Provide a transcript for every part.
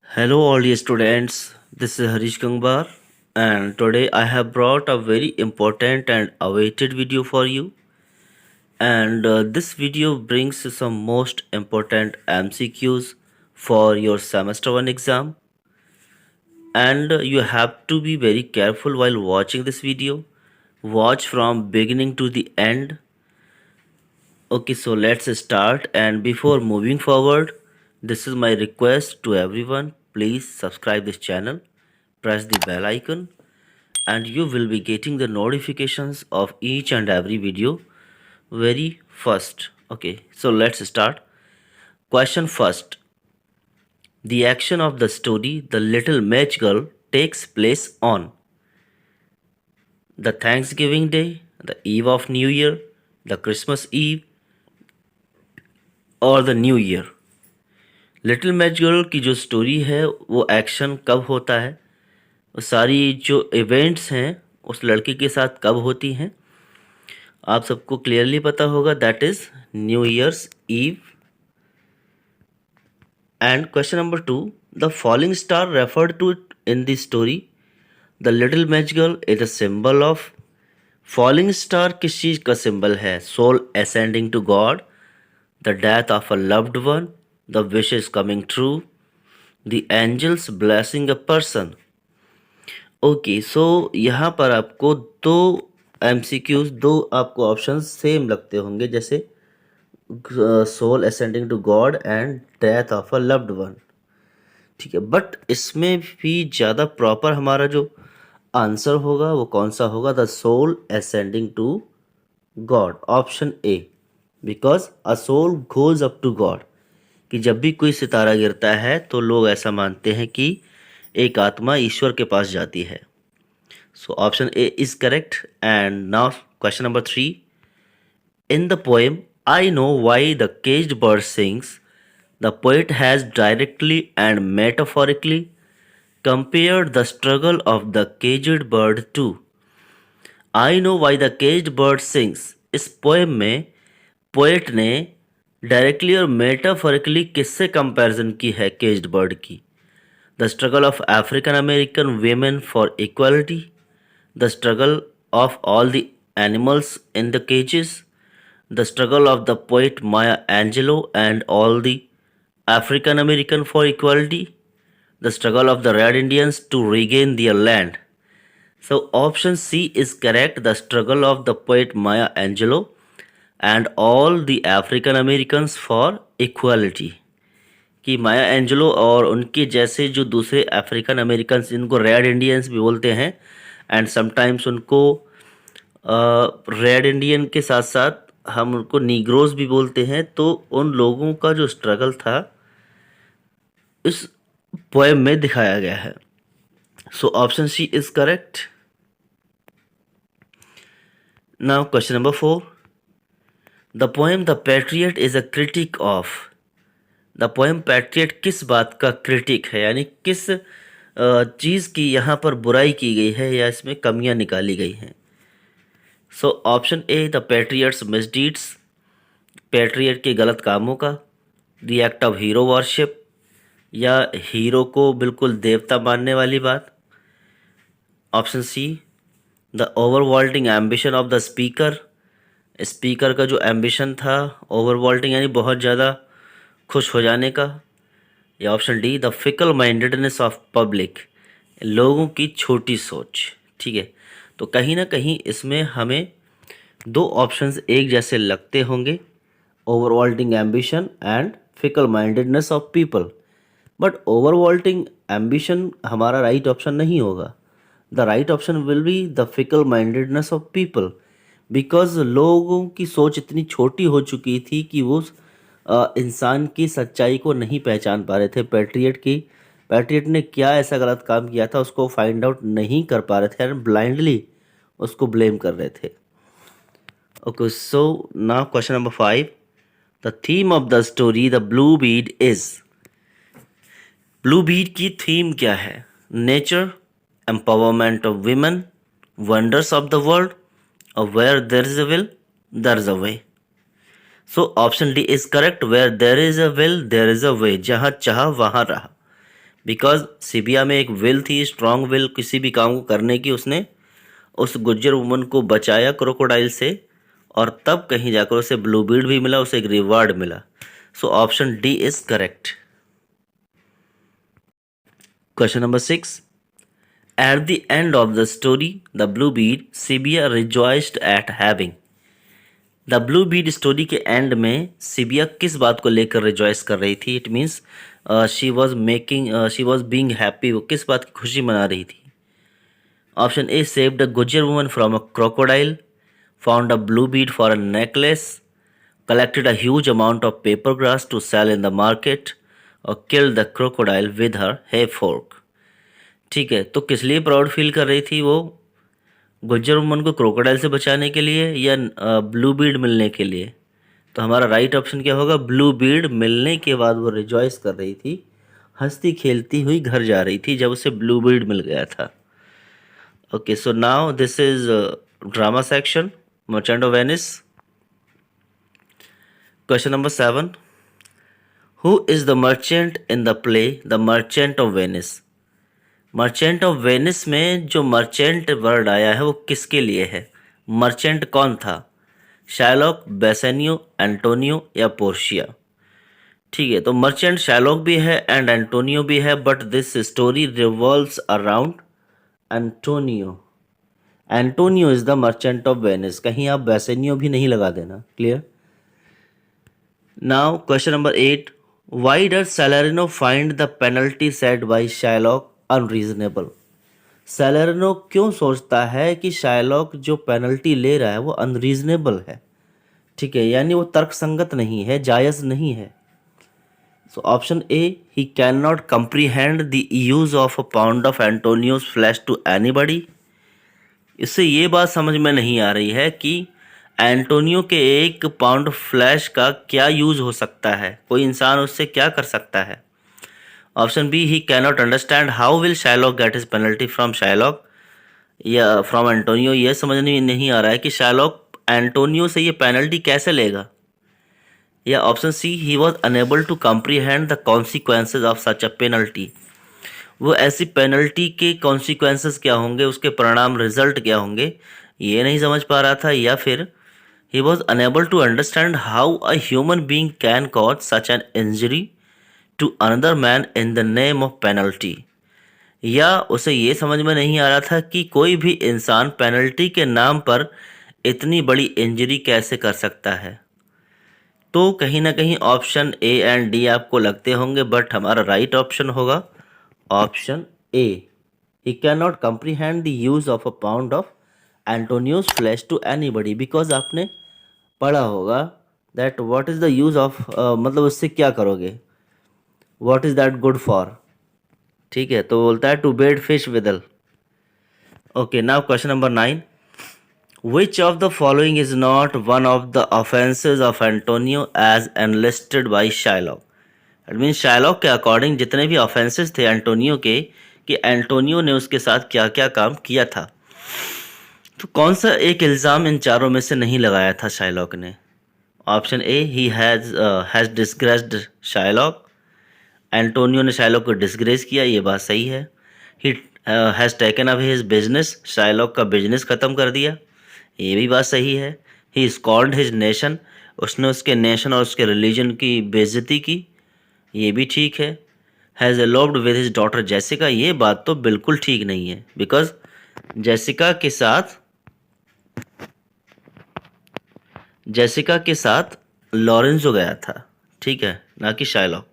Hello all dear students, this is Harish Gangbar and today I have brought a very important and awaited video for you, and this video brings some most important MCQs for your semester 1 exam, and you have to be very careful while watching this video. Watch from beginning to the end. Okay, so let's start, and before moving forward, this is my request to everyone. Please subscribe this channel, press the bell icon, and you will be getting the notifications of each and every video very first. Okay, so let's start. Question first. The action of the story The Little Match Girl takes place on the Thanksgiving Day, the eve of New Year, the Christmas Eve, और the new year. Little match girl की जो story है वो action कब होता है, वो सारी जो इवेंट्स हैं उस लड़की के साथ कब होती हैं, आप सबको क्लियरली पता होगा, that is New Year's Eve. And question number 2, the falling star referred to in the story the little match girl is a symbol of. Falling star किस चीज़ का सिंबल है? Soul ascending to God, the death of a loved one, the wishes coming true, the angels blessing a person. Okay, so यहाँ पर आपको दो MCQs, दो आपको ऑप्शंस सेम लगते होंगे, जैसे soul ascending to God and death of a loved one. ठीक है, बट इसमें भी ज़्यादा प्रॉपर हमारा जो आंसर होगा वो कौन सा होगा? The soul ascending to God, option A, because a soul goes up to God, कि जब भी कोई सितारा गिरता है तो लोग ऐसा मानते हैं कि एक आत्मा ईश्वर के पास जाती है। So option A is correct. And now question number 3, in the poem I know why the caged bird sings, the poet has directly and metaphorically compared the struggle of the caged bird to. I know why the caged bird sings, इस poem में poet ने directly और metaphorically किससे comparison की है caged bird की? The struggle of African American women for equality, the struggle of all the animals in the cages, the struggle of the poet Maya Angelou and all the African American for equality, the struggle of the Red Indians to regain their land. So option C is correct, the struggle of the poet Maya Angelou and all the African Americans for equality, कि Maya Angelou और उनके जैसे जो दूसरे African Americans, इनको Red Indians भी बोलते हैं, एंड समटाइम्स उनको रेड इंडियन के साथ साथ हम उनको नीग्रोज भी बोलते हैं, तो उन लोगों का जो स्ट्रगल था इस पोएम में दिखाया गया है। So option C is correct. Now question number 4, the poem the patriot is a critic of. The poem patriot किस बात का क्रिटिक है, यानी किस चीज़ की यहाँ पर बुराई की गई है या इसमें कमियाँ निकाली गई हैं? So option A, the patriot's misdeeds, patriot के गलत कामों का, the act of hero worship, या हीरो को बिल्कुल देवता मानने वाली बात। Option C, the overvaulting ambition of the speaker, speaker का जो एम्बिशन था ओवरवॉल्टिंग यानी बहुत ज़्यादा खुश हो जाने का, या option D, the fickle mindedness of public, लोगों की छोटी सोच। ठीक है, तो कहीं ना कहीं इसमें हमें दो ऑप्शंस एक जैसे लगते होंगे, overvaulting ambition and fickle mindedness of people, but overvaulting ambition हमारा राइट ऑप्शन नहीं होगा। The right option will be the fickle mindedness of people, because लोगों की सोच इतनी छोटी हो चुकी थी कि वो इंसान की सच्चाई को नहीं पहचान पा रहे थे। पैट्रियट ने क्या ऐसा गलत काम किया था उसको फाइंड आउट नहीं कर पा रहे थे एंड ब्लाइंडली उसको ब्लेम कर रहे थे। Okay, so now question number 5, the theme of the story the blue Beed is. Blue Beed की थीम क्या है? Nature, empowerment of women, wonders of the world, or where there is a will, there is a way. So option D is correct. Where there is a will, there is a way. जहाँ चाह वहाँ रहा. Because Sibia में एक will थी, strong will किसी भी काम को करने की. उसने उस गुज्जर वुमन को बचाया क्रोकोडाइल से, और तब कहीं जाकर उसे ब्लू बीड भी मिला, उसे एक रिवार्ड मिला. सो option D is correct. Question number 6. At the end of the story, the Bluebeard Sibia rejoiced at having. The blue Beed story के एंड में सिबिया किस बात को लेकर रिजॉइस कर रही थी? It means she was being happy. वो किस बात की खुशी मना रही थी? Option A, saved a Gujjar woman from a crocodile, found a blue bead for a necklace, collected a huge amount of paper grass to sell in the market, और killed the crocodile with her hay fork. ठीक है, तो किस लिए proud feel कर रही थी वो? गुज्जर वुमन को क्रोकोडाइल से बचाने के लिए या ब्लू बीड मिलने के लिए? तो हमारा राइट ऑप्शन क्या होगा? ब्लू बीड मिलने के बाद वो रिजॉइस कर रही थी, हंसती खेलती हुई घर जा रही थी जब उसे ब्लू बीड मिल गया था. Okay, so now this is drama section, merchant of Venice. Question number 7. Who is the merchant in the play the merchant of Venice? Merchant of Venice में जो मर्चेंट वर्ड आया है वो किसके लिए है? मर्चेंट कौन था? शायलॉक, बेसेनियो, एंटोनियो या पोर्शिया? ठीक है, तो मर्चेंट शायलॉक भी है एंड एंटोनियो भी है, but this story revolves around Antonio. Antonio is the merchant of Venice. कहीं आप बेसेनियो भी नहीं लगा देना. Clear? Now question number 8. Why does Salarino find the penalty set by Shylock unreasonable? Salarino क्यों सोचता है कि शायलॉक जो पेनल्टी ले रहा है वो अनरीजनेबल है? ठीक है, यानी वो तर्कसंगत नहीं है, जायज़ नहीं है. So option A, he can not comprehend the use of a pound of Antonio's flesh to anybody. इससे ये बात समझ में नहीं आ रही है कि एंटोनियो के 1 पाउंड फ्लैश का क्या यूज हो सकता है, कोई इंसान उससे क्या कर सकता है. Option B, he can not understand how will Shylock get his penalty from Shylock या फ्रॉम एंटोनियो. ये समझ में नहीं आ रहा है कि शायलॉक एंटोनियो से ये पेनल्टी कैसे लेगा. या option C, he was unable to comprehend the consequences of such a penalty. वो ऐसी पेनल्टी के कॉन्सिक्वेंसेज क्या होंगे, उसके परिणाम, रिजल्ट क्या होंगे, ये नहीं समझ पा रहा था. या फिर he was unable to understand how a human being can cause such an injury to another man in the name of penalty. या उसे ये समझ में नहीं आ रहा था कि कोई भी इंसान पेनल्टी के नाम पर इतनी बड़ी इंजरी कैसे कर सकता है. तो कहीं ना कहीं ऑप्शन ए एंड डी आपको लगते होंगे, बट हमारा राइट ऑप्शन होगा option A. He can not comprehend the use of a pound of Antonio's flesh to anybody. Because आपने पढ़ा होगा that what is the use of, मतलब उससे क्या करोगे, what is that good for. ठीक है, तो बोलता है to bait fish withal. Okay, now question number 9. Which of the following is not one of the offences of Antonio as enlisted by Shylock? It mean Shylock के according जितने भी offences थे Antonio के, कि एंटोनियो ने उसके साथ क्या क्या काम किया था. तो कौन सा एक इल्ज़ाम इन चारों में से नहीं लगाया था शायलॉक ने? Option A, he has disgraced Shylock. Antonio ने शायलॉक को डिस्ग्रेस किया, ये बात सही है. He has taken away his business, Shylock का बिजनेस ख़त्म कर दिया, ये भी बात सही है. ही स्कॉर्न्ड हिज नेशन, उसने उसके नेशन और उसके रिलीजन की बेइज्जती की, ये भी ठीक है. Has eloped with his daughter Jessica, ये बात तो बिल्कुल ठीक नहीं है, बिकॉज जेसिका के साथ लॉरेंसो गया था, ठीक है, ना कि Shylock.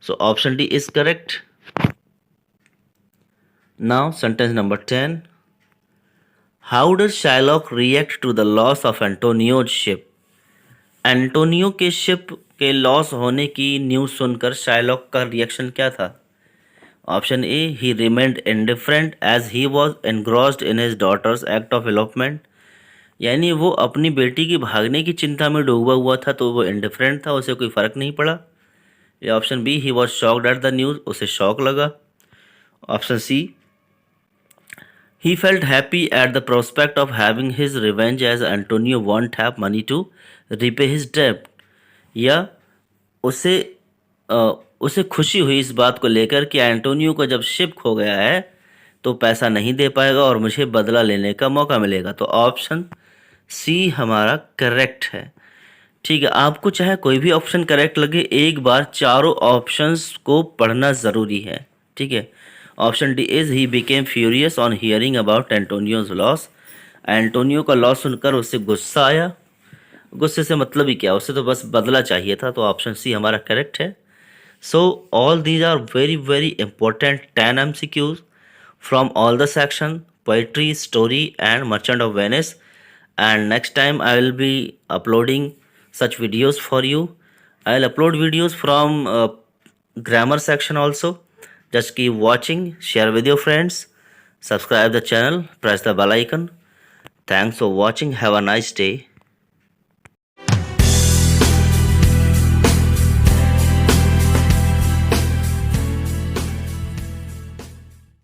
So option D is correct. Now sentence number 10. How does Shylock react to the loss of Antonio's ship? Antonio के शिप के लॉस होने की न्यूज़ सुनकर शायलॉक का रिएक्शन क्या था? Option A, he remained indifferent as he was engrossed in his daughter's act of elopement. यानी वो अपनी बेटी की भागने की चिंता में डूबा हुआ था, तो वो इंडिफरेंट था, उसे कोई फ़र्क नहीं पड़ा. या option B, he was shocked at the news, उसे शॉक लगा. Option C, He felt happy at the prospect of having his revenge as Antonio won't have money to repay his debt. या उसे अ, उसे खुशी हुई इस बात को लेकर कि एंटोनियो को जब शिप खो गया है तो पैसा नहीं दे पाएगा और मुझे बदला लेने का मौका मिलेगा। तो ऑप्शन सी हमारा करेक्ट है। ठीक है, आपको चाहे कोई भी ऑप्शन करेक्ट लगे, एक बार चारों ऑप्शंस को पढ़ना ज़रूरी है। ठीक है, option D is he became furious on hearing about Antonio's loss. Antonio का लॉस सुनकर उसे गुस्सा आया। गुस्से से मतलब ही क्या, उसे तो बस बदला चाहिए था। तो ऑप्शन सी हमारा करेक्ट है। So all these are very very important 10 MCQs from all the section poetry, story and Merchant of Venice. And next time I will be uploading such videos for you. I'll upload videos from grammar section also. Just keep watching, share with your friends, subscribe the channel, press the bell icon. Thanks for watching. Have a nice day.